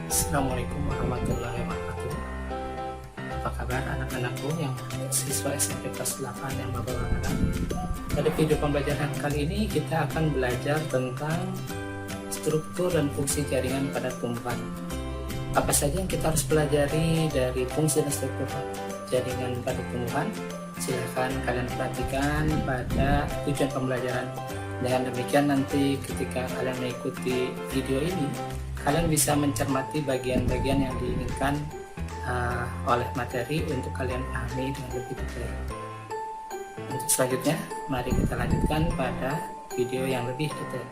Assalamualaikum warahmatullahi wabarakatuh. Apa kabar anak-anakku yang siswa SMP kelas 8 yang berbahagia? Pada video pembelajaran kali ini kita akan belajar tentang struktur dan fungsi jaringan pada tumbuhan. Apa saja yang kita harus pelajari dari fungsi dan struktur jaringan pada tumbuhan? Silahkan kalian perhatikan pada tujuan pembelajaran. Dengan demikian nanti ketika kalian mengikuti video ini, kalian bisa mencermati bagian-bagian yang diinginkan oleh materi untuk kalian pahami dengan lebih detail. Untuk selanjutnya, mari kita lanjutkan pada video yang lebih detail.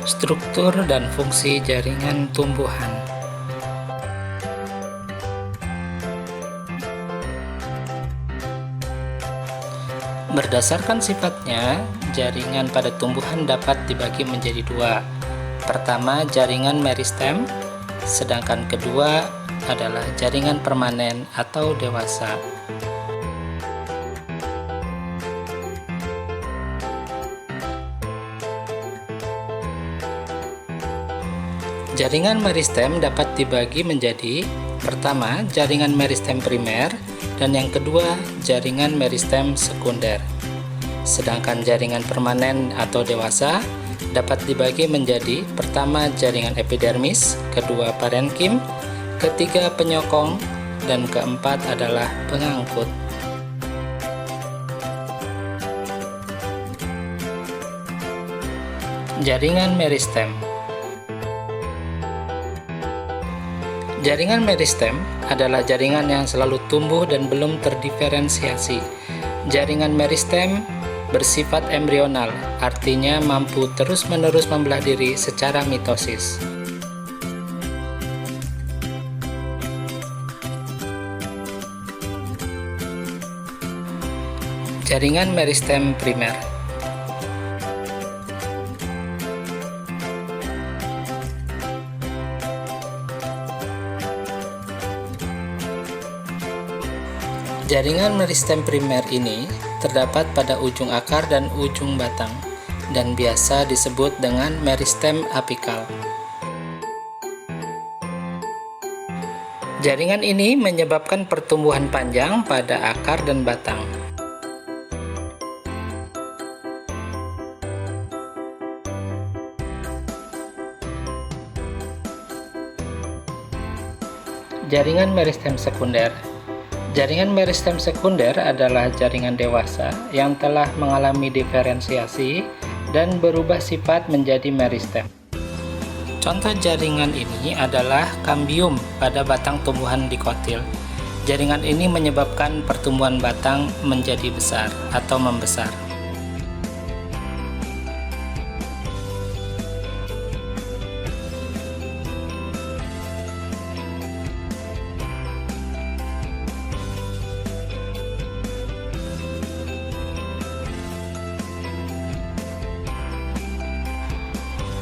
Struktur dan fungsi jaringan tumbuhan. Berdasarkan sifatnya, jaringan pada tumbuhan dapat dibagi menjadi dua. Pertama, jaringan meristem, sedangkan kedua adalah jaringan permanen atau dewasa. Jaringan meristem dapat dibagi menjadi pertama, jaringan meristem primer, dan yang kedua, jaringan meristem sekunder. Sedangkan jaringan permanen atau dewasa dapat dibagi menjadi pertama, jaringan epidermis, kedua, parenkim, ketiga, penyokong, dan keempat adalah pengangkut. Jaringan meristem. Jaringan meristem adalah jaringan yang selalu tumbuh dan belum terdiferensiasi. Jaringan meristem bersifat embrional, artinya mampu terus-menerus membelah diri secara mitosis. Jaringan meristem primer. Jaringan meristem primer ini terdapat pada ujung akar dan ujung batang, dan biasa disebut dengan meristem apikal. Jaringan ini menyebabkan pertumbuhan panjang pada akar dan batang. Jaringan meristem sekunder. Jaringan meristem sekunder adalah jaringan dewasa yang telah mengalami diferensiasi dan berubah sifat menjadi meristem. Contoh jaringan ini adalah kambium pada batang tumbuhan dikotil. Jaringan ini menyebabkan pertumbuhan batang menjadi besar atau membesar.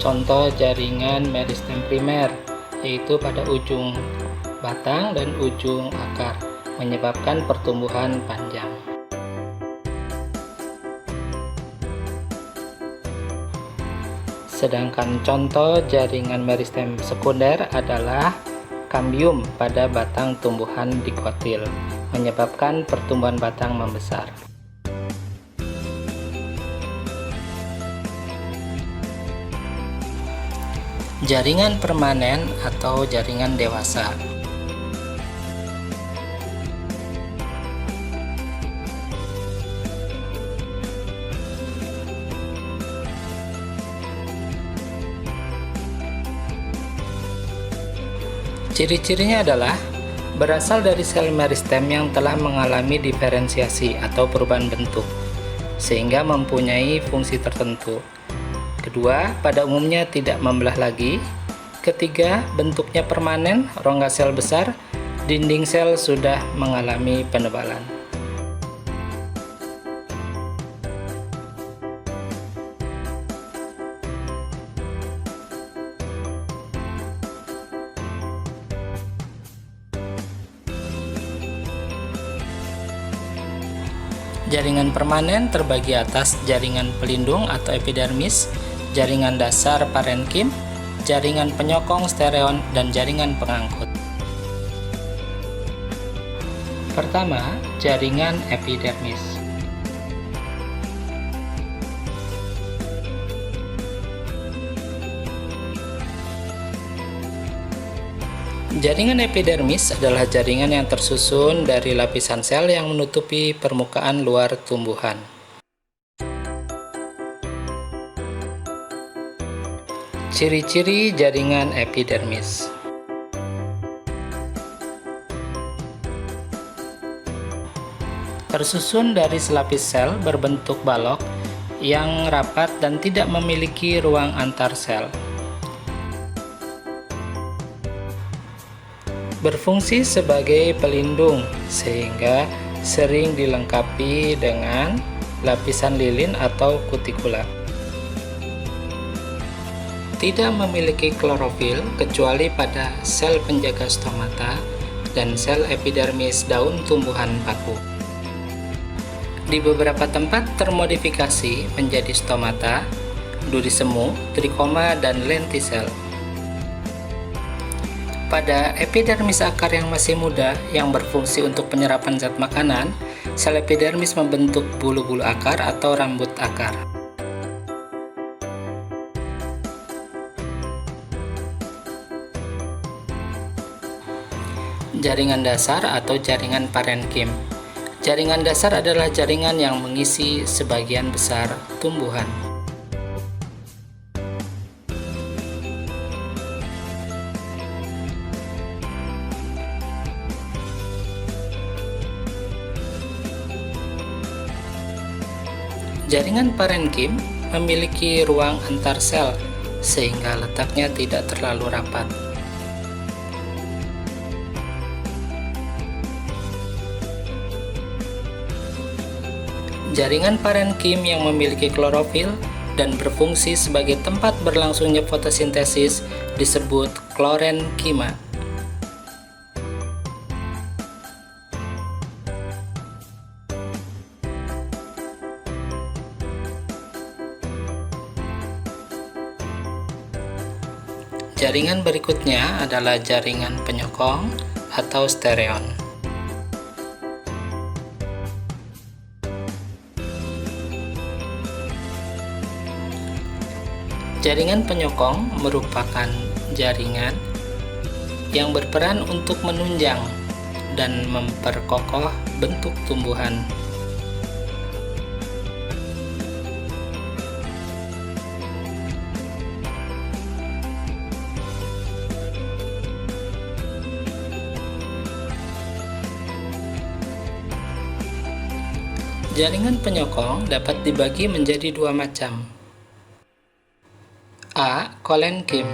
Contoh jaringan meristem primer yaitu pada ujung batang dan ujung akar, menyebabkan pertumbuhan panjang. Sedangkan contoh jaringan meristem sekunder adalah kambium pada batang tumbuhan dikotil, menyebabkan pertumbuhan batang membesar. Jaringan permanen atau jaringan dewasa. Ciri-cirinya adalah berasal dari sel meristem yang telah mengalami diferensiasi atau perubahan bentuk, sehingga mempunyai fungsi tertentu. Kedua, pada umumnya tidak membelah lagi. Ketiga, bentuknya permanen, rongga sel besar, dinding sel sudah mengalami penebalan. Jaringan permanen terbagi atas jaringan pelindung atau epidermis, jaringan dasar parenkim, jaringan penyokong stereon, dan jaringan pengangkut. Pertama, jaringan epidermis. Jaringan epidermis adalah jaringan yang tersusun dari lapisan sel yang menutupi permukaan luar tumbuhan. Ciri-ciri jaringan epidermis. Tersusun dari selapis sel berbentuk balok yang rapat dan tidak memiliki ruang antar sel. Berfungsi sebagai pelindung sehingga sering dilengkapi dengan lapisan lilin atau kutikula. Tidak memiliki klorofil kecuali pada sel penjaga stomata dan sel epidermis daun tumbuhan paku. Di beberapa tempat termodifikasi menjadi stomata, duri semu, trikoma, dan lentisel. Pada epidermis akar yang masih muda yang berfungsi untuk penyerapan zat makanan, sel epidermis membentuk bulu-bulu akar atau rambut akar. Jaringan dasar atau jaringan parenkim. Jaringan dasar adalah jaringan yang mengisi sebagian besar tumbuhan. Jaringan parenkim memiliki ruang antar sel sehingga letaknya tidak terlalu rapat. Jaringan parenkim yang memiliki klorofil dan berfungsi sebagai tempat berlangsungnya fotosintesis disebut klorenkima. Jaringan berikutnya adalah jaringan penyokong atau stereon. Jaringan penyokong merupakan jaringan yang berperan untuk menunjang dan memperkokoh bentuk tumbuhan. Jaringan penyokong dapat dibagi menjadi dua macam. A. Kolenkim.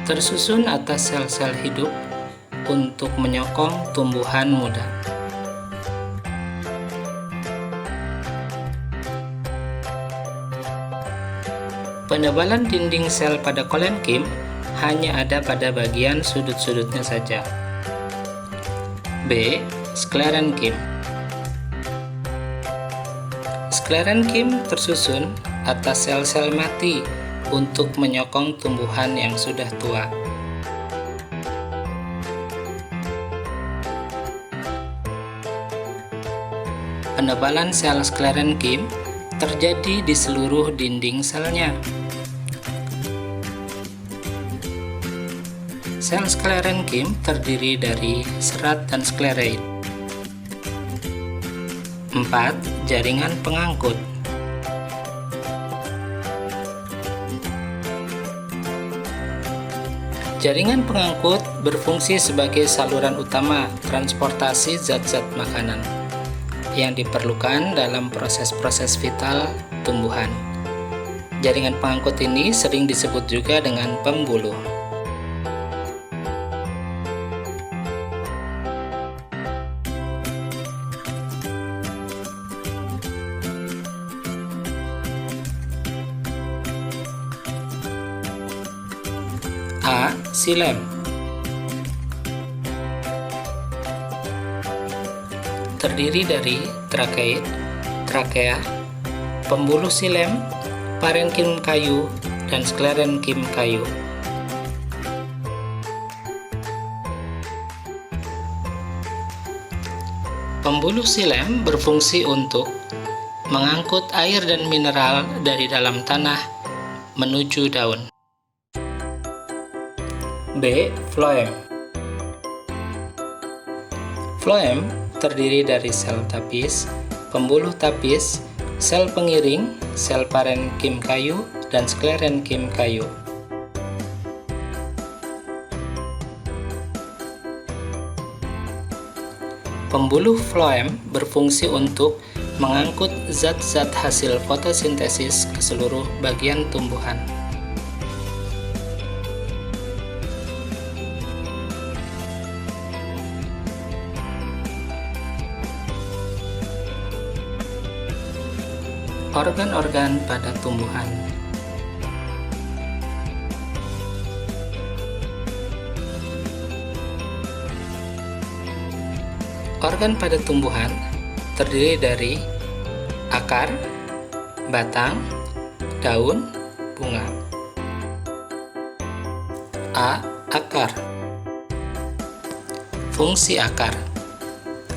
Tersusun atas sel-sel hidup untuk menyokong tumbuhan muda. Penebalan dinding sel pada kolenkim hanya ada pada bagian sudut-sudutnya saja. B. Sklerenkim. Sklerenkim tersusun atas sel-sel mati untuk menyokong tumbuhan yang sudah tua. Penebalan sel sklerenkim terjadi di seluruh dinding selnya. Sel sklerenkim terdiri dari serat dan sklereid. 4. Jaringan pengangkut. Jaringan pengangkut berfungsi sebagai saluran utama transportasi zat-zat makanan yang diperlukan dalam proses-proses vital tumbuhan. Jaringan pengangkut ini sering disebut juga dengan pembuluh. A. Xilem. Terdiri dari trakeid, trakea, pembuluh xilem, parenkim kayu, dan sklerenkim kayu. Pembuluh xilem berfungsi untuk mengangkut air dan mineral dari dalam tanah menuju daun. B. Floem. Floem terdiri dari sel tapis, pembuluh tapis, sel pengiring, sel parenkim kayu, dan sklerenkim kayu. Pembuluh floem berfungsi untuk mengangkut zat-zat hasil fotosintesis ke seluruh bagian tumbuhan. Organ-organ pada tumbuhan. Organ pada tumbuhan terdiri dari akar, batang, daun, bunga. A. Akar. Fungsi akar.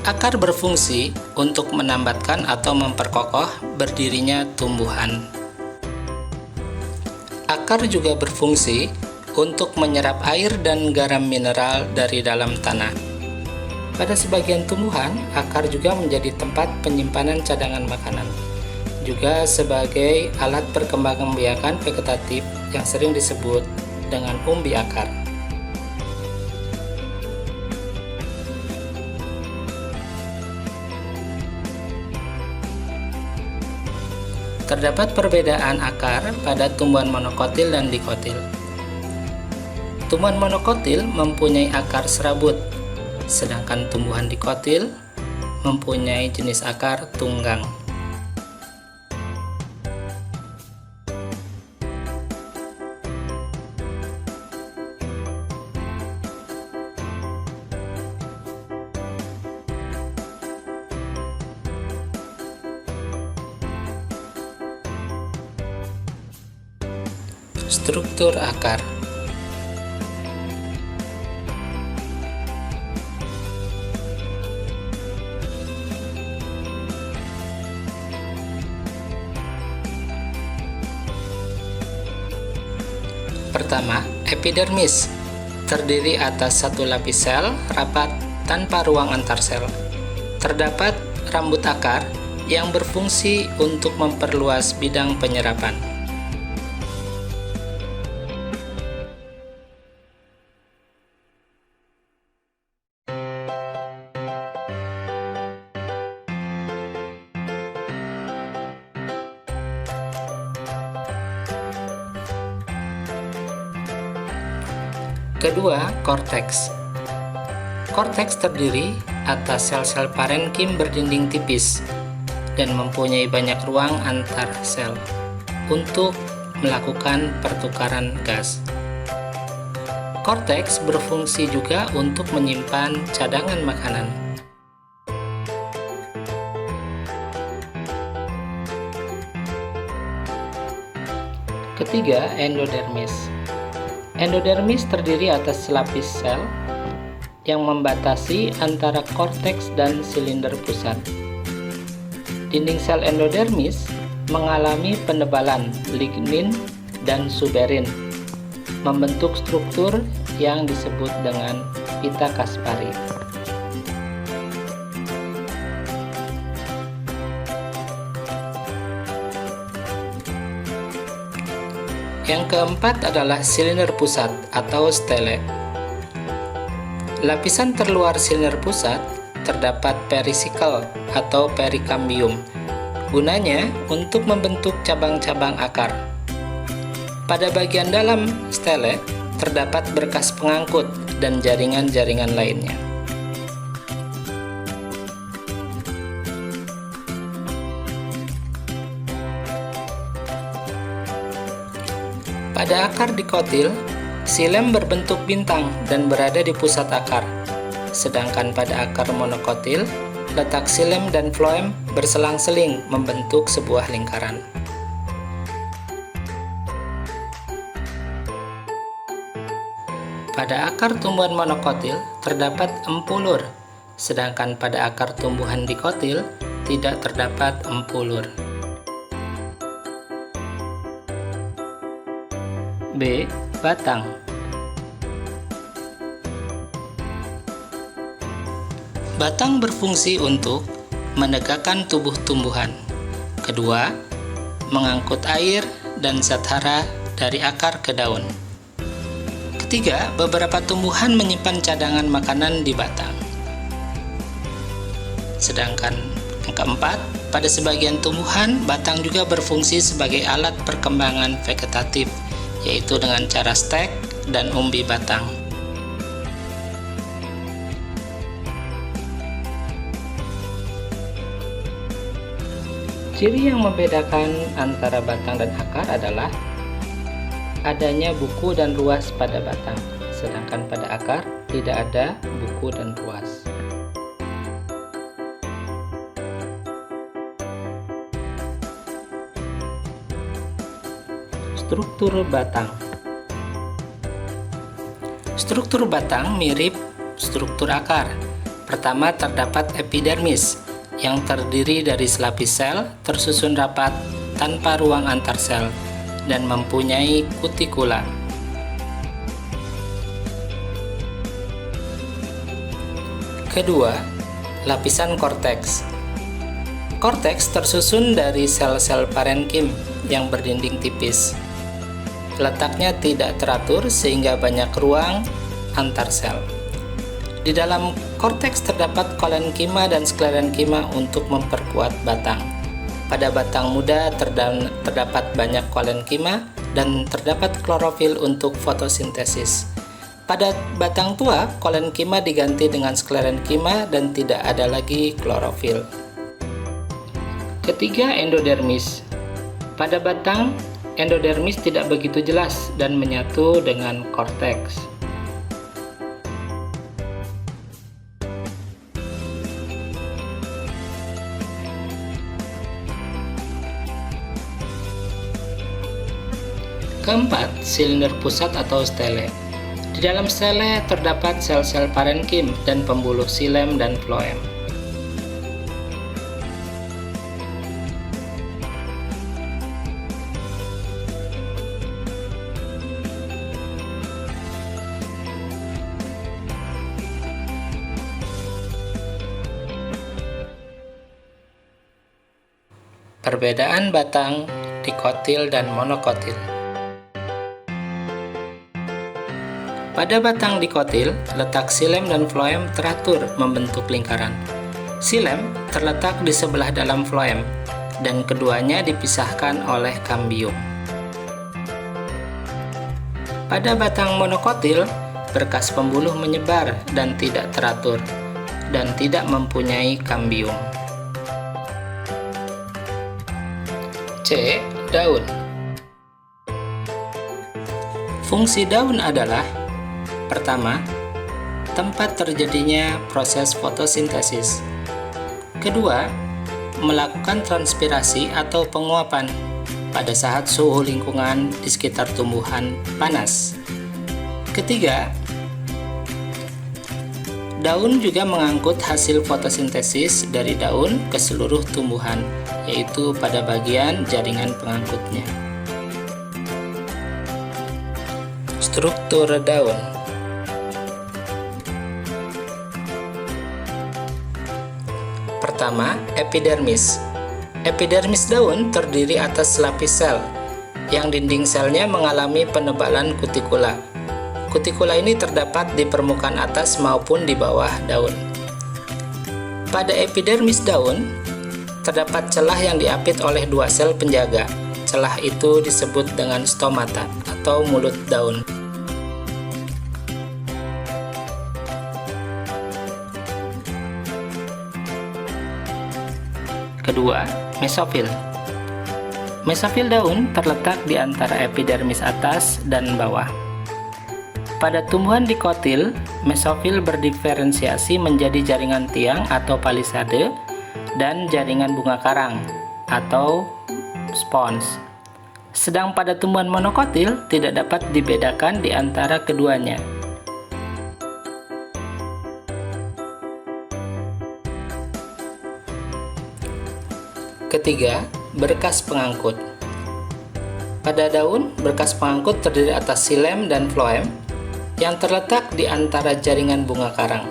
Akar berfungsi untuk menambatkan atau memperkokoh berdirinya tumbuhan. Akar juga berfungsi untuk menyerap air dan garam mineral dari dalam tanah. Pada sebagian tumbuhan, akar juga menjadi tempat penyimpanan cadangan makanan, juga sebagai alat perkembangbiakan vegetatif yang sering disebut dengan umbi akar. Terdapat perbedaan akar pada tumbuhan monokotil dan dikotil. Tumbuhan monokotil mempunyai akar serabut, sedangkan tumbuhan dikotil mempunyai jenis akar tunggang. Struktur akar. Pertama, epidermis terdiri atas satu lapis sel rapat tanpa ruang antar sel. Terdapat rambut akar yang berfungsi untuk memperluas bidang penyerapan. Kedua, korteks. Korteks terdiri atas sel-sel parenkim berdinding tipis dan mempunyai banyak ruang antar sel untuk melakukan pertukaran gas. Korteks berfungsi juga untuk menyimpan cadangan makanan. Ketiga, endodermis. Endodermis terdiri atas selapis sel yang membatasi antara korteks dan silinder pusat. Dinding sel endodermis mengalami penebalan lignin dan suberin, membentuk struktur yang disebut dengan pita Kaspari. Yang keempat adalah silinder pusat atau stele. Lapisan terluar silinder pusat terdapat perisikkel atau perikambium. Gunanya untuk membentuk cabang-cabang akar. Pada bagian dalam stele terdapat berkas pengangkut dan jaringan-jaringan lainnya. Pada akar dikotil, xilem berbentuk bintang dan berada di pusat akar. Sedangkan pada akar monokotil, letak xilem dan floem berselang-seling membentuk sebuah lingkaran. Pada akar tumbuhan monokotil terdapat empulur, sedangkan pada akar tumbuhan dikotil tidak terdapat empulur. B. Batang. Batang berfungsi untuk menegakkan tubuh tumbuhan. Kedua, mengangkut air dan zat hara dari akar ke daun. Ketiga, beberapa tumbuhan menyimpan cadangan makanan di batang. Sedangkan yang keempat, pada sebagian tumbuhan, batang juga berfungsi sebagai alat perkembangan vegetatif, yaitu dengan cara stek dan umbi batang. Ciri yang membedakan antara batang dan akar adalah adanya buku dan ruas pada batang, sedangkan pada akar tidak ada buku dan ruas. Struktur batang. Struktur batang mirip struktur akar. Pertama, terdapat epidermis yang terdiri dari selapis sel tersusun rapat tanpa ruang antar sel dan mempunyai kutikula. Kedua, lapisan korteks. Korteks tersusun dari sel-sel parenkim yang berdinding tipis. Letaknya tidak teratur sehingga banyak ruang antar sel. Di dalam korteks terdapat kolenkima dan sklerenkima untuk memperkuat batang. Pada batang muda terdapat banyak kolenkima dan terdapat klorofil untuk fotosintesis. Pada batang tua, kolenkima diganti dengan sklerenkima dan tidak ada lagi klorofil. Ketiga, endodermis. Pada batang, endodermis tidak begitu jelas dan menyatu dengan korteks. Keempat, silinder pusat atau stele. Di dalam stele terdapat sel-sel parenkim dan pembuluh xilem dan floem. Perbedaan batang dikotil dan monokotil. Pada batang dikotil, letak xilem dan floem teratur membentuk lingkaran. Xilem terletak di sebelah dalam floem, dan keduanya dipisahkan oleh kambium. Pada batang monokotil, berkas pembuluh menyebar dan tidak teratur, dan tidak mempunyai kambium. C. Daun. Fungsi daun adalah: pertama, tempat terjadinya proses fotosintesis. Kedua, melakukan transpirasi atau penguapan pada saat suhu lingkungan di sekitar tumbuhan panas. Ketiga, daun juga mengangkut hasil fotosintesis dari daun ke seluruh tumbuhan, yaitu pada bagian jaringan pengangkutnya. Struktur daun. Pertama, epidermis. Epidermis daun terdiri atas lapis sel, yang dinding selnya mengalami penebalan kutikula. Kutikula ini terdapat di permukaan atas maupun di bawah daun. Pada epidermis daun, terdapat celah yang diapit oleh dua sel penjaga. Celah itu disebut dengan stomata atau mulut daun. Kedua, mesofil. Mesofil daun terletak di antara epidermis atas dan bawah. Pada tumbuhan dikotil, mesofil berdiferensiasi menjadi jaringan tiang atau palisade dan jaringan bunga karang atau spons. Sedang pada tumbuhan monokotil tidak dapat dibedakan di antara keduanya. Ketiga, berkas pengangkut. Pada daun, berkas pengangkut terdiri atas xilem dan floem yang terletak di antara jaringan bunga karang.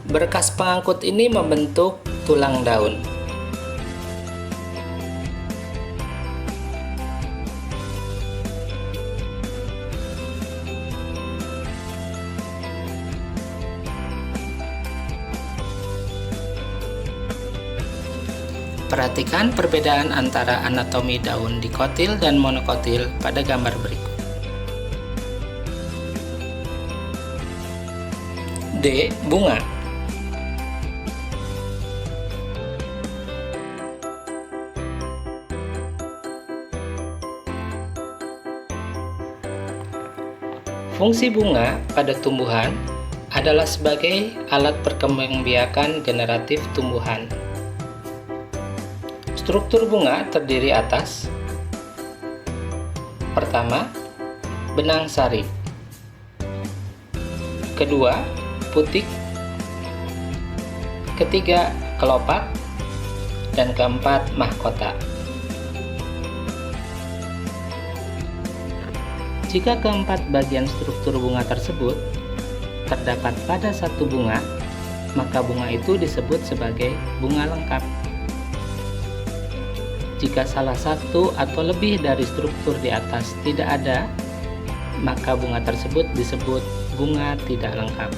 Berkas pengangkut ini membentuk tulang daun. Perhatikan perbedaan antara anatomi daun dikotil dan monokotil pada gambar berikut. D. Bunga. Fungsi bunga pada tumbuhan adalah sebagai alat perkembangbiakan generatif tumbuhan. Struktur bunga terdiri atas: pertama, benang sari, kedua, putik, ketiga, kelopak, dan keempat, mahkota. Jika keempat bagian struktur bunga tersebut terdapat pada satu bunga, maka bunga itu disebut sebagai bunga lengkap. Jika salah satu atau lebih dari struktur di atas tidak ada, maka bunga tersebut disebut bunga tidak lengkap.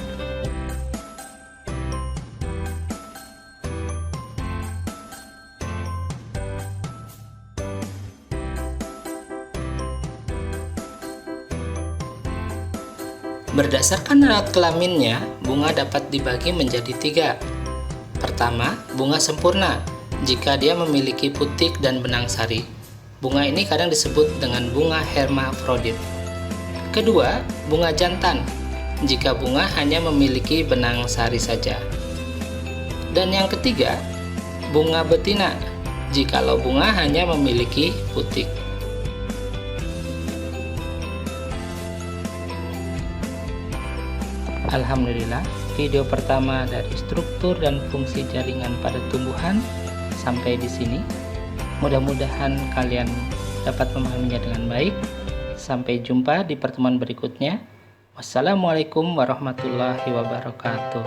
Berdasarkan alat kelaminnya, bunga dapat dibagi menjadi tiga. Pertama, bunga sempurna. Jika dia memiliki putik dan benang sari, bunga ini kadang disebut dengan bunga hermafrodit. Kedua, bunga jantan. Jika bunga hanya memiliki benang sari saja. Dan yang ketiga, bunga betina. Jikalau bunga hanya memiliki putik. Alhamdulillah, video pertama dari struktur dan fungsi jaringan pada tumbuhan sampai di sini. Mudah-mudahan kalian dapat memahaminya dengan baik. Sampai jumpa di pertemuan berikutnya. Wassalamualaikum warahmatullahi wabarakatuh.